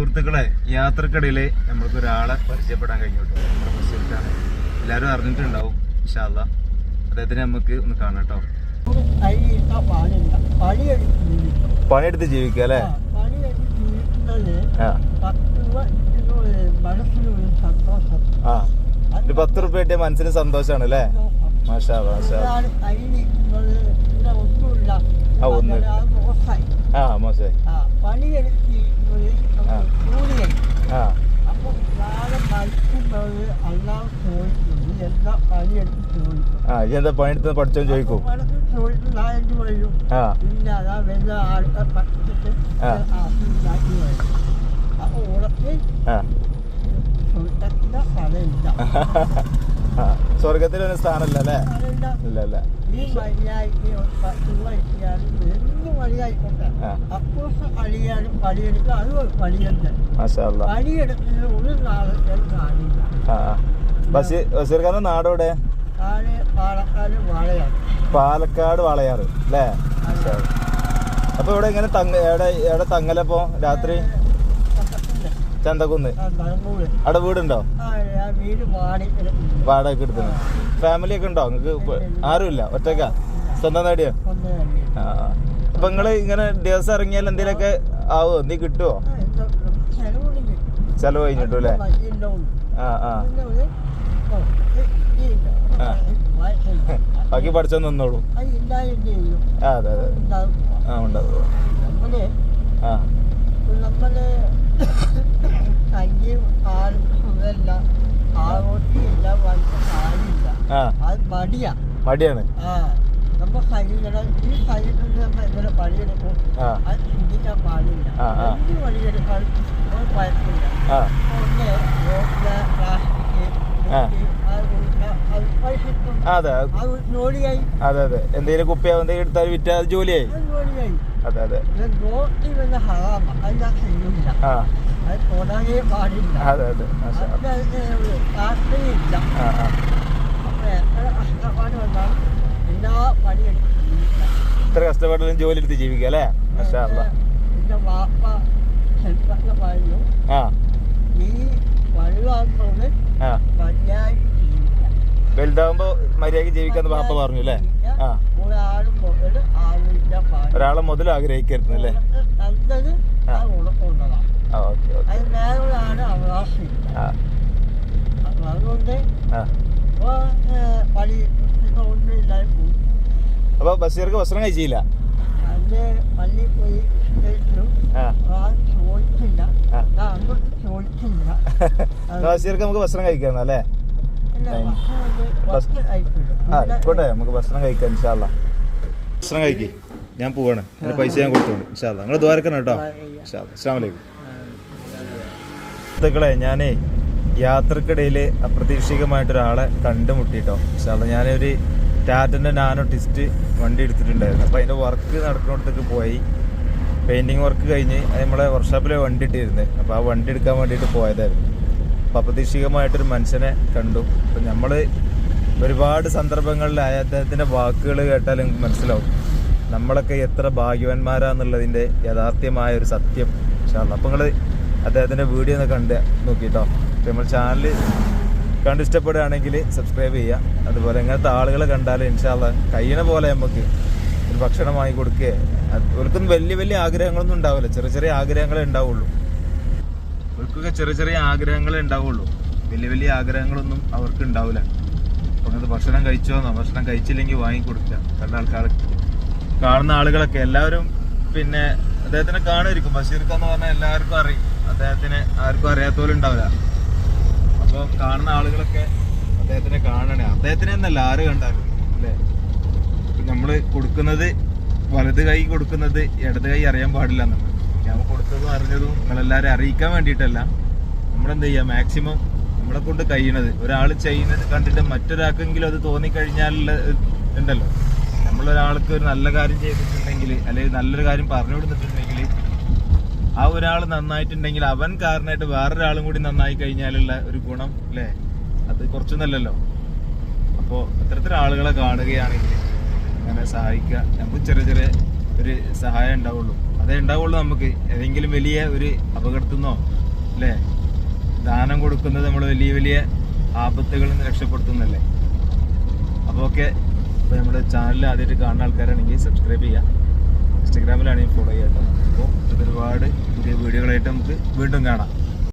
സുഹൃത്തുക്കളെ, യാത്രക്കിടയിൽ നമ്മൾക്ക് ഒരാളെ പരിചയപ്പെടാൻ കഴിഞ്ഞു കേട്ടോ. നമ്മുടെ ബസ്സിലാണ്, എല്ലാവരും അറിഞ്ഞിട്ടുണ്ടാവും. ഇൻഷാ അല്ലാ അദ്ദേഹത്തിനെ നമുക്ക് ഒന്ന് കാണാം കേട്ടോ. പണിയെടുത്ത് ജീവിക്കുക അല്ലേ? ഒരു 10 രൂപ കിട്ടിയ മനസ്സിന് സന്തോഷമാണ് അല്ലേ? മാഷാ മാഷാ. മോശം. എന്താ പണിയെടുത്ത് പഠിച്ചോ ചോദിക്കും. സ്വർഗത്തിലൊരു സ്ഥാനമല്ല അല്ലേ? ഇല്ല അല്ല. ബഷീർഖാന്റെ നാടോടെ? പാലക്കാട് വാളയാറ് അല്ലേ? അപ്പൊ ഇവിടെ എങ്ങനെ എവിടെ തങ്ങലപ്പോ രാത്രി? ചന്തക്കുന്ന്. അവിടെ വീടുണ്ടോ? വാടക എടുത്തിന്. ഫാമിലി ഒക്കെ ഉണ്ടോ നിങ്ങക്ക്? ആരുമില്ല, ഒറ്റക്ക? സ്വന്തം നേടിയോ? അപ്പൊ നിങ്ങള് ഇങ്ങനെ ദിവസം ഇറങ്ങിയാൽ എന്തെങ്കിലുമൊക്കെ ആവോ? എന്തെങ്കിലും കിട്ടുവോ? ചെലവ് കഴിഞ്ഞിട്ടു അല്ലേ? ബാക്കി പഠിച്ചോ നിന്നോളൂ. അതെ അതെ. ഉണ്ടാവും. മടിയാണ്. അതെ അതെ അതെ. എന്തെങ്കിലും കുപ്പിയാവും എന്തെങ്കിലും എടുത്താൽ വിറ്റാ ജോലിയായി. അതെ അതെ. അതെ അതെ. ഇത്ര കഷ്ടപ്പെട്ടാലും ജോലി എടുത്ത് ജീവിക്കുക അല്ലേ? മാഷാ അല്ലാ. വലുതാവുമ്പോ മര്യാദക്ക് ജീവിക്കാന്ന് പാപ്പ പറഞ്ഞു അല്ലേ? ഒരാളെ മുതൽ ആഗ്രഹിക്കരുന്നു അല്ലേ? അപ്പൊ ബഷീർക്ക് ഭക്ഷണം കഴിച്ചില്ല? ബഷീർക്ക് നമുക്ക് ഭക്ഷണം കഴിക്കണം അല്ലേ? ആയിക്കോട്ടെ, നമുക്ക് ഭക്ഷണം കഴിക്കാം ഇൻഷാ അല്ലാ. ഭക്ഷണം കഴിക്കും. ഞാൻ പോവാണ്, എന്റെ പൈസ ഞാൻ കൊടുത്തോണ്ട് ഇൻഷാ അല്ലാ. നിങ്ങൾ ദ്വാരക്കണം കേട്ടോ. അസ്സലാമു അലൈക്കും. സുഹൃത്തുക്കളെ, ഞാനേ യാത്രക്കിടയിൽ അപ്രതീക്ഷിതമായിട്ടൊരാളെ കണ്ടുമുട്ടിട്ടോ. ഇൻഷാ അല്ലാ. ഞാനൊരു ടാറ്റൻ്റെ നാനോ ടിസ്റ്റ് വണ്ടി എടുത്തിട്ടുണ്ടായിരുന്നു. അപ്പോൾ അതിൻ്റെ വർക്ക് നടക്കുന്നിടത്തേക്ക് പോയി. പെയിൻറ്റിങ് വർക്ക് കഴിഞ്ഞ് നമ്മളെ വർക്ക്ഷോപ്പിലെ വണ്ടി ഇട്ടിരുന്നത്. അപ്പോൾ ആ വണ്ടി എടുക്കാൻ വേണ്ടിയിട്ട് പോയതായിരുന്നു. അപ്പോൾ അപ്രതീക്ഷിതമായിട്ടൊരു മനുഷ്യനെ കണ്ടു. അപ്പം നമ്മൾ ഒരുപാട് സന്ദർഭങ്ങളിലായ അദ്ദേഹത്തിൻ്റെ വാക്കുകൾ കേട്ടാൽ നിങ്ങൾക്ക് മനസ്സിലാവും നമ്മളൊക്കെ എത്ര ഭാഗ്യവാന്മാരാന്നുള്ളതിൻ്റെ യഥാർത്ഥമായ ഒരു സത്യം. ഇൻഷാ അല്ലാ. അപ്പോൾ നിങ്ങൾ അദ്ദേഹത്തിൻ്റെ വീഡിയോ ഒന്ന് കണ്ട് നോക്കിട്ടോ. നമ്മൾ ചാനൽ കണ്ട് ഇഷ്ടപ്പെടുകയാണെങ്കിൽ സബ്സ്ക്രൈബ് ചെയ്യുക. അതുപോലെ ഇങ്ങനത്തെ ആളുകളെ കണ്ടാൽ ഇൻഷാ അല്ലാ കഴിയണ പോലെ നമുക്ക് ഒരു ഭക്ഷണം വാങ്ങി കൊടുക്കുക. അവർക്കൊന്നും വലിയ വലിയ ആഗ്രഹങ്ങളൊന്നും ഉണ്ടാവില്ല, ചെറിയ ചെറിയ ആഗ്രഹങ്ങളേ ഉണ്ടാവുള്ളൂ. അവർക്കൊക്കെ ചെറിയ ചെറിയ ആഗ്രഹങ്ങളേ ഉണ്ടാവുള്ളൂ, വലിയ വലിയ ആഗ്രഹങ്ങളൊന്നും അവർക്ക് ഉണ്ടാവില്ല. അപ്പോൾ അങ്ങനത്തെ ഭക്ഷണം കഴിച്ചോന്നോ ഭക്ഷണം കഴിച്ചില്ലെങ്കിൽ വാങ്ങിക്കൊടുക്കുക. കാണുന്ന ആളുകളൊക്കെ എല്ലാവരും പിന്നെ അദ്ദേഹത്തിനെ കാണുമായിരിക്കും. ബഷീർക്ക് എന്ന് പറഞ്ഞാൽ എല്ലാവർക്കും അറിയും. അദ്ദേഹത്തിനെ ആർക്കും അറിയാത്ത പോലെ ഉണ്ടാവില്ല. അപ്പോൾ കാണുന്ന ആളുകളൊക്കെ അദ്ദേഹത്തിനെ കാണണേ. അദ്ദേഹത്തിനെ എന്നല്ല, ആര് കണ്ടാലും അല്ലേ? നമ്മൾ കൊടുക്കുന്നത് വലത് കൈ കൊടുക്കുന്നത് ഇടത് കൈ അറിയാൻ പാടില്ല എന്നുള്ളത്. ഞാൻ കൊടുത്തതും അറിഞ്ഞതും നിങ്ങളെല്ലാവരും അറിയിക്കാൻ വേണ്ടിയിട്ടല്ല. നമ്മളെന്ത് ചെയ്യുക, മാക്സിമം നമ്മളെ കൊണ്ട് കഴിയണത്. ഒരാൾ ചെയ്യുന്നത് കണ്ടിട്ട് മറ്റൊരാൾക്കെങ്കിലും അത് തോന്നിക്കഴിഞ്ഞാലുള്ള ഉണ്ടല്ലോ, നമ്മളൊരാൾക്ക് ഒരു നല്ല കാര്യം ചെയ്തിട്ടുണ്ടെങ്കിൽ അല്ലെങ്കിൽ നല്ലൊരു കാര്യം പറഞ്ഞു കൊടുത്തിട്ടുണ്ടെങ്കിൽ ആ ഒരാൾ നന്നായിട്ടുണ്ടെങ്കിൽ അവൻ കാരണമായിട്ട് വേറൊരാളും കൂടി നന്നായി കഴിഞ്ഞാലുള്ള ഒരു ഗുണം അല്ലേ, അത് കുറച്ചൊന്നല്ലല്ലോ. അപ്പോൾ ഇത്തരത്തിൽ ആളുകളെ കാണുകയാണെങ്കിൽ അങ്ങനെ സഹായിക്കുക. നമുക്ക് ചെറിയ ചെറിയ ഒരു സഹായം ഉണ്ടാവുള്ളൂ. അത് അതേ ഉണ്ടാവുള്ളൂ. നമുക്ക് ഏതെങ്കിലും വലിയ ഒരു അപകടത്തിൽ നിന്നോ അല്ലേ ദാനം കൊടുക്കുന്നത് നമ്മൾ വലിയ വലിയ ആപത്തുകളിൽ നിന്ന് രക്ഷപ്പെടുത്തുന്നല്ലേ. അപ്പോൾ ഓക്കെ, അപ്പോൾ നമ്മുടെ ചാനൽ ആദ്യമായിട്ട് കാണുന്ന ആൾക്കാരാണെങ്കിൽ സബ്സ്ക്രൈബ് ചെയ്യുക, ഇൻസ്റ്റഗ്രാമിലാണെങ്കിൽ ഫോളോ ചെയ്യാം കേട്ടോ. അപ്പോൾ ഒരുപാട് പുതിയ വീഡിയോകളായിട്ട് നമുക്ക് വീണ്ടും കാണാം.